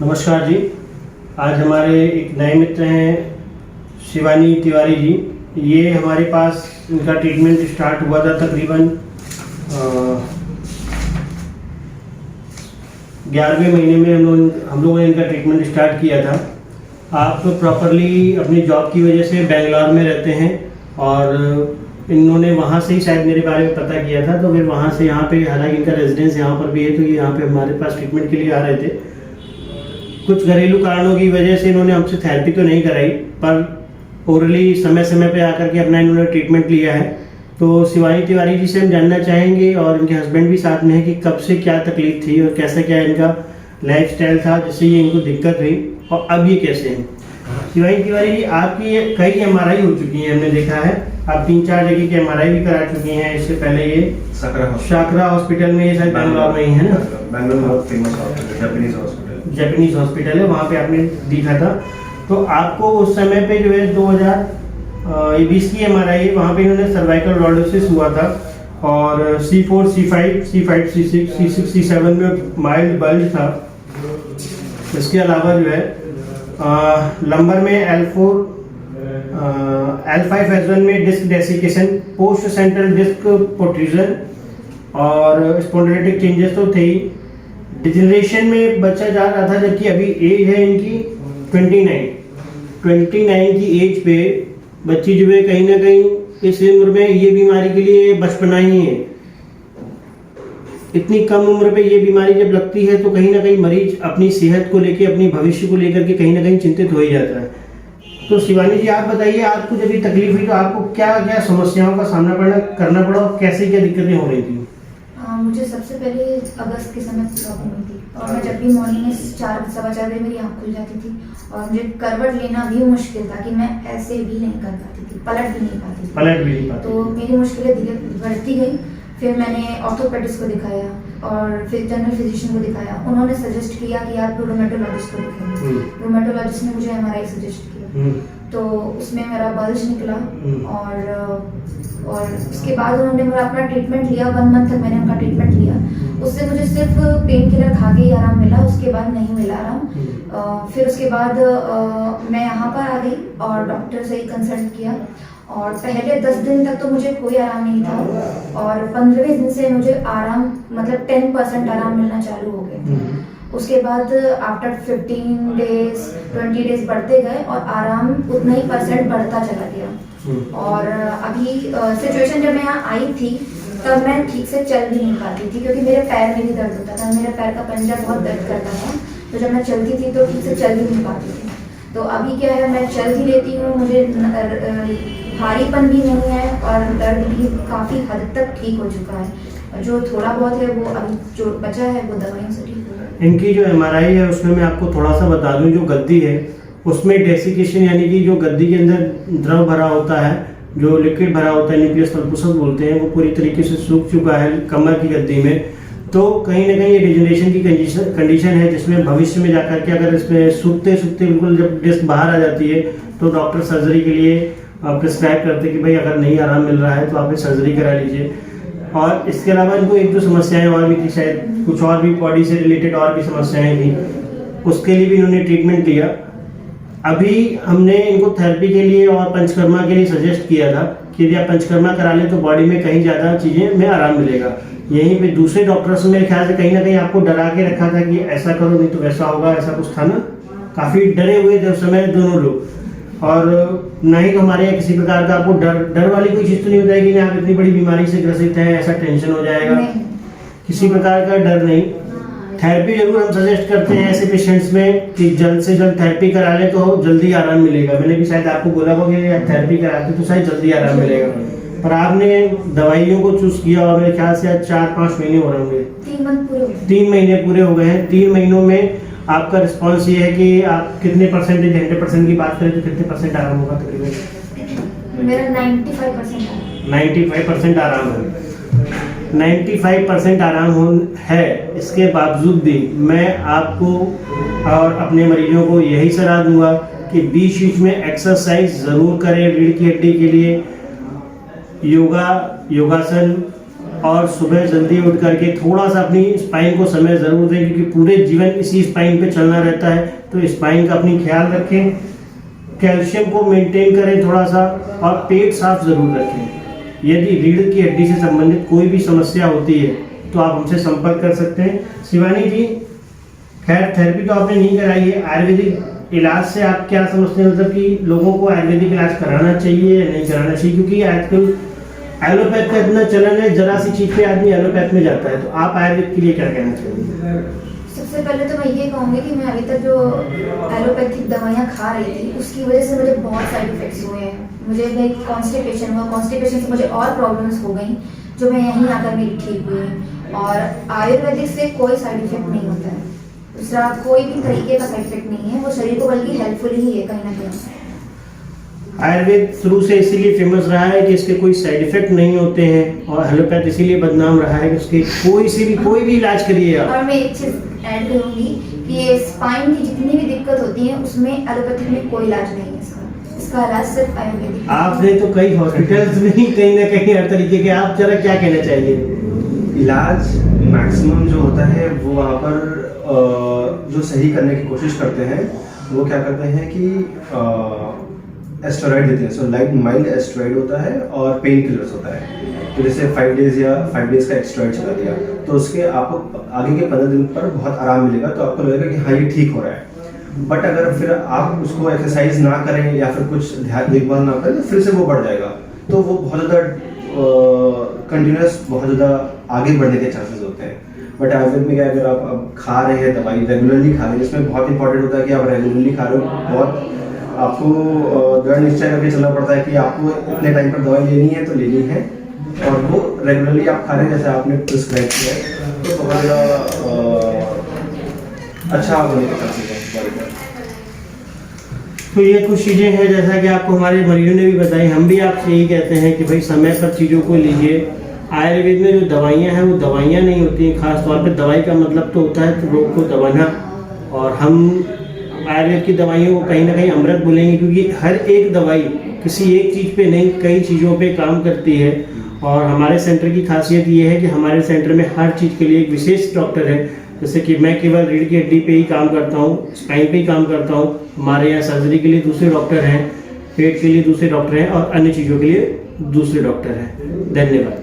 नमस्कार जी। आज हमारे एक नए मित्र हैं शिवानी तिवारी जी। ये हमारे पास इनका ट्रीटमेंट स्टार्ट हुआ था तकरीबन 11वें महीने में हम लोगों ने इनका ट्रीटमेंट स्टार्ट किया था। आप प्रॉपरली अपनी जॉब की वजह से बेंगलोर में रहते हैं और इन्होंने वहाँ से ही शायद मेरे बारे में पता किया था, तो फिर वहाँ से यहाँ पे, हालांकि इनका रेजिडेंस यहाँ पर भी है, तो ये यहाँ पे हमारे पास ट्रीटमेंट के लिए आ रहे थे। कुछ घरेलू कारणों की वजह से इन्होंने हमसे थेरेपी तो नहीं कराई, पर ओरली समय समय पे आकर के अपना इन्होंने ट्रीटमेंट लिया है। तो शिवानी तिवारी जी से हम जानना चाहेंगे, और इनके हस्बैंड भी साथ में है, कि कब से क्या तकलीफ थी और कैसा क्या इनका लाइफस्टाइल था जिससे ये इनको दिक्कत हुई, और अब ये कैसे हैं। शिवानी तिवारी जी, आपकी कई MRI हो चुकी हैं, हमने देखा है। आप 3-4 जगह की MRI भी करा चुकी हैं। इससे पहले ये शाकरा हॉस्पिटल में, ये शायद बेंगलोर में ही है ना, बेंगलोर में बहुत फेमस हॉस्पिटल, जापानीज हॉस्पिटल है, वहाँ पे आपने दिखा था। तो आपको उस समय पे जो है 2020 की MRI है, वहाँ पे इन्होंने सर्वाइकल लॉर्डोसिस हुआ था, और C4, C5, C5, C6, C6, C7 में माइल्ड बल्ज था। इसके अलावा जो है लंबर में L4, L5S1 में disc desiccation, post central disc protrusion और स्पॉन्डिलोइटिक चेंजेस तो थे ही। डिजनरेशन में बच्चा जा रहा था, जबकि अभी एज है इनकी 29 की एज पे बच्ची जो है कहीं ना कहीं इस उम्र में ये बीमारी के लिए बचपना ही है। इतनी कम उम्र पे ये बीमारी जब लगती है तो कहीं ना कहीं मरीज अपनी सेहत को लेके, अपनी भविष्य को लेकर के कहीं ना कहीं चिंतित हो ही जाता है। तो शिवानी जी, आप बताइए, आपको जब ये तकलीफ हुई तो आपको क्या क्या समस्याओं का सामना करना पड़ा और कैसे क्या दिक्कतें हो रही थी? मुझे सबसे पहले अगस्त के समय प्रॉब्लम हुई थी, और मैं जब भी मॉर्निंग में 4-4:15 बजे मेरी आँख खुल जाती थी, और मुझे करवट लेना भी मुश्किल था, कि मैं ऐसे भी नहीं कर पाती थी, पलट भी नहीं पाती थी। तो मेरी मुश्किलें धीरे बढ़ती गई। फिर मैंने ऑर्थोपेडिस्ट को दिखाया और फिर जनरल फिजिशियन को दिखाया। उन्होंने सजेस्ट किया कि आप रूमेटोलॉजिस्ट को दिखाइए। रूमेटोलॉजिस्ट ने मुझे MRI सजेस्ट किया, तो उसमें मेरा बल्ज निकला, और उसके बाद उन्होंने मेरा अपना ट्रीटमेंट लिया। 1 मंथ तक मैंने उनका ट्रीटमेंट लिया। उससे मुझे सिर्फ पेन किलर खा के ही आराम मिला, उसके बाद नहीं मिला आराम। फिर उसके बाद मैं यहाँ पर आ गई और डॉक्टर से ही कंसल्ट किया, और पहले 10 दिन तक तो मुझे कोई आराम नहीं था, और 15वें दिन से मुझे आराम, मतलब 10% आराम मिलना चालू हो गया। उसके बाद आफ्टर 15 डेज 20 डेज बढ़ते गए, और आराम उतना ही % बढ़ता चला गया। और अभी सिचुएशन जब मैं यहाँ आई थी तब मैं ठीक से चल भी नहीं पाती थी, क्योंकि मेरे पैर में भी दर्द होता था, मेरे पैर का पंजा बहुत दर्द करता था। तो जब मैं चलती थी तो ठीक से चल भी नहीं पाती थी। तो अभी क्या है, मैं चल भी लेती हूँ, मुझे भारीपन भी नहीं है, और दर्द भी काफ़ी हद तक ठीक हो चुका है। जो थोड़ा बहुत है वो अभी जो बचा है वो दवाइयों से ठीक हो रहा है। इनकी जो MRI है उसमें मैं आपको थोड़ा सा बता दूं, जो गद्दी है उसमें डेसिकेशन, यानी कि जो गद्दी के अंदर द्रव भरा होता है, जो लिक्विड भरा होता है, न्यूक्लियस पल्पोसस बोलते हैं, वो पूरी तरीके से सूख चुका है कमर की गद्दी में। तो कहीं ना कहीं ये डिजनरेशन की कंडीशन है, जिसमें भविष्य में जाकर के अगर इसमें सूखते सूखते बिल्कुल जब डिस्क बाहर आ जाती है तो डॉक्टर सर्जरी के लिए प्रिस्क्राइब करते हैं कि भाई अगर नहीं आराम मिल रहा है तो आप सर्जरी करा लीजिए। और इसके अलावा इनको 1-2 समस्याएं और भी थी, शायद कुछ और भी बॉडी से रिलेटेड और भी समस्याएं थी, उसके लिए भी इन्होंने ट्रीटमेंट लिया। अभी हमने इनको थेरेपी के लिए और पंचकर्मा के लिए सजेस्ट किया था कि यदि आप पंचकर्मा करा लें तो बॉडी में कहीं ज़्यादा चीज़ें में आराम मिलेगा। यहीं पे दूसरे डॉक्टर्स ने मेरे ख्याल से कहीं ना कहीं आपको डरा के रखा था कि ऐसा करो नहीं तो वैसा होगा, ऐसा कुछ था ना, काफ़ी डरे हुए थे उस समय दोनों लोग। और ना ही हमारे यहाँ किसी प्रकार का आपको डर वाली कोई चीज़ तो नहीं होता है कि आप इतनी बड़ी बीमारी से ग्रसित हैं, ऐसा टेंशन हो जाएगा, किसी प्रकार का डर नहीं। थेरेपी जरूर हम सजेस्ट करते हैं ऐसे पेशेंट्स में कि जल्द से जल्द थेरेपी करा लें तो जल्दी आराम मिलेगा। मैंने भी शायद आपको बोला होगा कि आप थेरेपी कराते तो शायद जल्दी आराम मिलेगा, पर आपने दवाइयों को चूज किया और मेरे ख्याल से आज 4-5 महीने हो रहे होंगे, 3 महीने पूरे हो गए हैं। 3 महीनों में आपका रिस्पॉन्स ये है कि आप कितने परसेंटेज, 100% की बात करें तो कितने % आराम होगा? तकरीबन मेरा 95% 95% आराम है। 95% आराम है। इसके बावजूद भी मैं आपको और अपने मरीजों को यही सलाह दूंगा कि बीच में एक्सरसाइज ज़रूर करें। रीढ़ की हड्डी के लिए योगासन, और सुबह जल्दी उठ करके थोड़ा सा अपनी स्पाइन को समय ज़रूर दें, क्योंकि पूरे जीवन इसी स्पाइन पे चलना रहता है। तो स्पाइन का अपनी ख्याल रखें, कैल्शियम को मेंटेन करें थोड़ा सा, और पेट साफ ज़रूर रखें। यदि रीढ़ की हड्डी से संबंधित कोई भी समस्या होती है तो आप हमसे संपर्क कर सकते हैं। शिवानी जी, खैर थेरेपी तो आपने नहीं कराई है, आयुर्वेदिक इलाज से आप क्या समझते हैं, मतलब कि लोगों को आयुर्वेदिक इलाज कराना चाहिए या नहीं कराना चाहिए? क्योंकि आजकल एलोपैथ का इतना चलन है, जरा सी चीज पे आदमी एलोपैथ में जाता है। तो आप आयुर्वेद के लिए क्या कहना चाहेंगे? सबसे पहले तो मैं ये कहूँगी कि मैं अभी तक जो एलोपैथिक दवाइयाँ खा रही थी उसकी वजह से मुझे बहुत साइड इफेक्ट्स हुए हैं। मुझे कॉन्स्टिपेशन हुआ, कॉन्स्टिपेशन से मुझे और प्रॉब्लम्स हो गई जो मैं यहीं आकर मेरी ठीक हुई। और आयुर्वेदिक से कोई साइड इफेक्ट नहीं होता है, दूसरा कोई भी तरीके का साइड इफेक्ट नहीं है, वो शरीर को बल्कि हेल्पफुल ही है कहीं ना कहीं। आयुर्वेद शुरू से इसीलिए फेमस रहा है कि इसके कोई साइड इफेक्ट नहीं होते हैं, और एलोपैथ इसीलिए बदनाम रहा है कि उसके कोई भी इलाज करिए आप। और मैं एक चीज ऐड करूंगी कि ये स्पाइन की जितनी भी दिक्कत होती है उसमें एलोपैथिक में कोई इलाज नहीं है इसका इलाज सिर्फ आयुर्वेदिक। आपने तो कई हॉस्पिटल्स में ही कहीं ना कहीं हर तरीके के, आप जरा क्या कहना चाहिए? इलाज मैक्सिमम जो होता है वो वहाँ पर जो सही करने की कोशिश करते हैं वो क्या करते हैं कि एस्टेरॉइड देते हैं। सो लाइक माइल्ड एस्टेरॉइड होता है और पेन किलर्स होता है। तो जैसे 5 डेज का एस्टेरॉइड चला दिया तो उसके आपको आगे के 15 दिन पर बहुत आराम मिलेगा, तो आपको लगेगा कि हाँ ये ठीक हो रहा है। बट अगर फिर आप उसको एक्सरसाइज ना करें या फिर कुछ ध्यान देखभाल ना करें तो फिर से वो बढ़ जाएगा। तो वो बहुत ज़्यादा कंटिन्यूस बहुत ज़्यादा आगे बढ़ने के चांसेस होते हैं। बट आयुर्वेद में क्या, अगर आप अब खा रहे हैं दवाई रेगुलरली खा रहे हैं, इसमें बहुत इंपॉर्टेंट होता है कि आप रेगुलरली खा रहे हो। बहुत आपको दृढ़ निश्चय करके चलना पड़ता है कि आपको इतने टाइम पर दवाई लेनी है तो लेनी है, और वो रेगुलरली आप खा रहे हैं जैसे आपने प्रिस्क्राइब किया है, तो बहुत ज़्यादा अच्छा होने के चांसेस हैं बॉडी पर। तो ये कुछ चीज़ें हैं जैसा कि आपको हमारे मरीजों ने भी बताई, हम भी आपसे यही कहते हैं कि भाई समय पर चीज़ों को लीजिए। आयुर्वेद में जो दवाइयाँ हैं वो दवाइयाँ नहीं होती हैं, खास तौर पे दवाई का मतलब तो होता है तो रोग को दबाना, और हम आयुर्वेद की दवाइयों को कहीं ना कहीं अमृत बोलेंगे, क्योंकि हर एक दवाई किसी एक चीज़ पे नहीं कई चीज़ों पे काम करती है। और हमारे सेंटर की खासियत ये है कि हमारे सेंटर में हर चीज़ के लिए एक विशेष डॉक्टर है। जैसे कि मैं केवल रीढ़ की हड्डी पे ही काम करता हूँ, स्पाइन पे ही काम करता हूँ, हमारे यहाँ सर्जरी के लिए दूसरे डॉक्टर हैं, पेट के लिए दूसरे डॉक्टर हैं, और अन्य चीज़ों के लिए दूसरे डॉक्टर हैं। धन्यवाद।